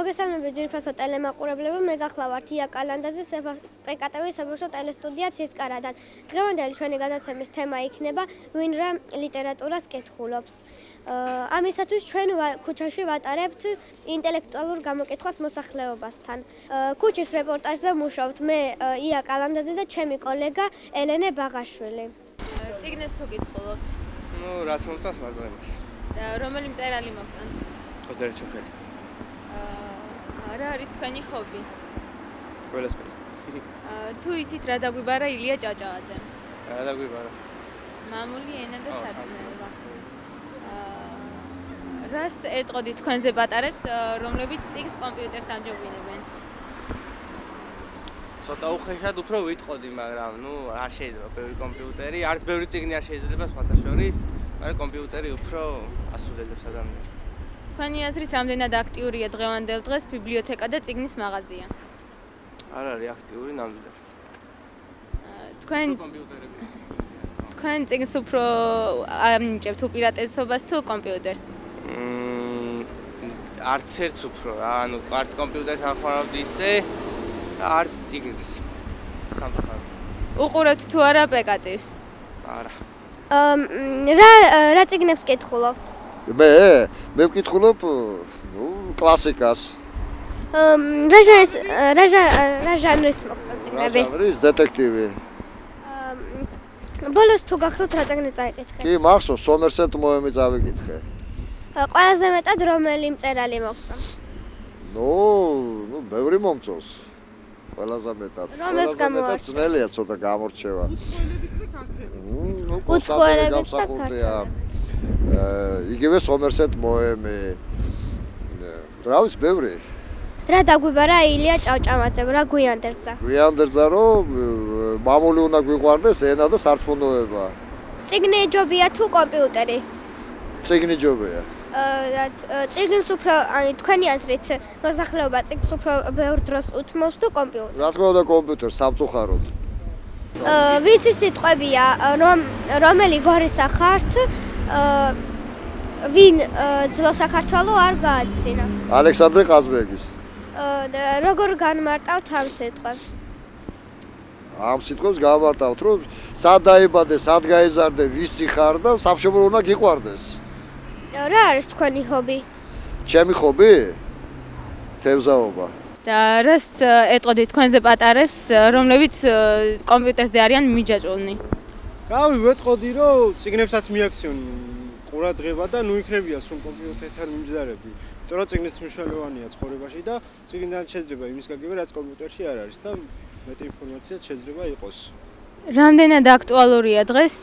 მოგესალმებით ძვირფასო ტელემაყურებლებო, მე გახლავართ ია კალანდაძე პკტვ-ის საბავშვო ტელესტუდია ცისკარადან. დღევანდელი ჩვენი გადაცემის თემა იქნება ვინ რა ლიტერატურას კითხულობს. ამისათვის ჩვენ ქუჩაში ვატარებთ ინტელექტუალურ გამოკითხვას მოსახლეობასთან. ქუჩის რეპორტაჟზე მუშაობთ მე ია კალანდაძე და ჩემი კოლეგა ელენე ბაღაშვილი. წიგნებს თუ კითხულობთ? რაც მომწონს მარტო იმას. რომელი მწერალი მოგწონთ? ხოდერი ჩოხელი. რა არის თქვენი ჰობი? ყველასფერი. თუ იცით რა დაგვიბარა ილია ჭაჭავაძე? რა დაგვიბარა? მამული ენა და სარწმუნოება. რას ეტყოდით თქვენზე პატარებს, რომლებიც წიგნს კომპიუტერს ამჯობინებენ? ცოტა უხეშად უფრო ვიტყოდი, მაგრამ არ შეიძლება ბევრი კომპიუტერი, არც ბევრი წიგნი არ შეიძლება სხვათა შორის, მაგრამ კომპიუტერი უფრო ასრულებს ადამიანს. თქვენი აზრით რამდენად აქტიურია დღევანდელ დღეს ბიბლიოთეკა და წიგნის მაღაზია? არ არის აქტიური ნამდვილად. თქვენ წიგნს უფრო ანიჭებთ უპირატესობას თუ კომპიუტერს? არც ერთს უფრო რა, არც კომპიუტერს ახმარებდი ისე, არც წიგნს. სამწუხაროდ. უყურებთ თუ არა პკტვს? არა. რა წიგნებს კითხულობთ? მე ვკითხულობ კლასიკას. რა ჟანრის მოგწონთ წიგნები? ჟანრის დეტექტივი. ბოლოს თუ გახსოვთ რა წიგნი წაიკითხეთ? კი, მახსოვს, სომერსეტ მოემი წავიკითხე. ყველაზე მეტად რომელი მწერალი მოგწონთ? ბევრი მომწონს. ყველაზე მეტად. რომელს გამოვარჩევთ? ძნელია ცოტა გამორჩევა. უცხოელებიც და ქართველები. იგივე სომერსეტ მოემი. რა ვიცი, ბევრი. რა დაგვიბარა ილია ჭავჭავაძემ, რა გვიანდერძა? გვიანდერძა, რომ მამული უნდა გვიყვარდეს ენა და სარწმუნოება. წიგნი ჯობია თუ კომპიუტერი? წიგნი ჯობია. წიგნს უფრო, თქვენი აზრით, მოსახლეობა წიგნს უფრო ბევრ დროს უთმობს თუ კომპიუტერს? რა თქმა უნდა კომპიუტერს, სამწუხაროდ. ვისი სიტყვებია, რომელი გორისა ხართ, ვინ ძველ საქართველოს არ გააცინა? ალექსანდრე ყაზბეგის. როგორ განმარტავთ ამ სიტყვებს? ამ სიტყვებს გამარტავთ, რომ სად დაიბადე, სად გაიზარდე, ვისი ხარ და სამშობლო უნდა გიყვარდეს. რა არის თქვენი ჰობი? ჩემი ჰობი? თევზაობა. და რას ეტყოდით თქვენზე პატარებს, რომლებიც კომპიუტერზე არიან მიჯაჭვულნი? რავი, ვეტყოდი, რომ წიგნებსაც მიაქციონ ყურადღება და იქნებია სულ კომპიუტერთან მიმჯდარები. იმიტომ რომ წიგნიც მნიშვნელოვანია ცხოვრებაში და წიგნიდან შეიძლება იმის გაგება, რაც კომპიუტერში არ არის და მეტი ინფორმაციაც შეიძლება იყოს. რამდენად აქტუალურია დღეს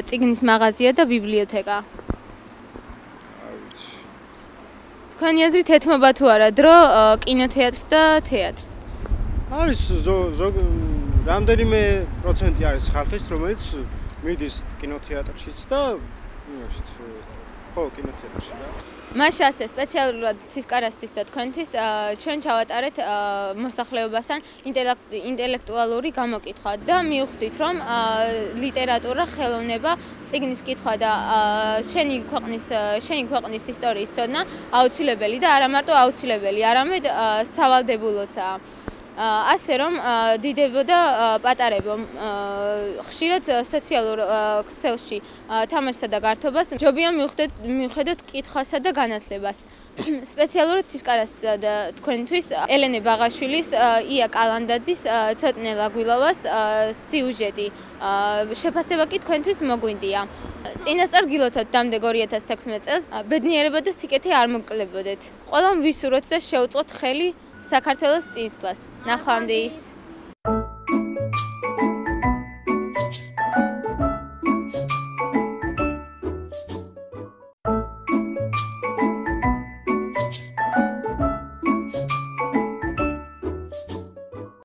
წიგნის მაღაზია და ბიბლიოთეკა? თქვენი აზრით ეთმობა თუ არა დრო კინოთეატრს და თეატრს? არის რამდენიმე პროცენტი არის ხალხის, რომელიც მიდის კინოთეატრშიც და იმაშიც, ხო, კინოთეატრში რა. მაშა ასე სპეციალურად ცისკარასთვის და თქვენთვის ჩვენ ჩავატარეთ მოსახლეობასთან ინტელექტუალური გამოკითხვა და მივხვდით, რომ ლიტერატურა, ხელოვნება, წიგნის კითხვა და შენი ქვეყნის ისტორიის ცოდნა აუცილებელი და არა მარტო აუცილებელი, არამედ სავალდებულოცაა. ასე რომ დიდებო და პატარებო ხშირად სოციალურ ქსელში თამაშსა და გართობას ჯობია მივხედოთ კითხვასა და განათლებას. სპეციალურად ცისკარას და თქვენთვის ელენე ბაღაშვილის, ია კალანდაძის, ცოტნე ლაგვილოვას სიუჟეტი. შეფასება კი თქვენთვის მოგვინდია. წინასწარ გილოცავთ დამდეგ 2016 წელს, ბედნიერება და სიკეთე არ მოკლებოდეთ. ყველამ ვისურვოთ და შევუწყოთ ხელი საქართველოს წინსვლას. ნახვამდის.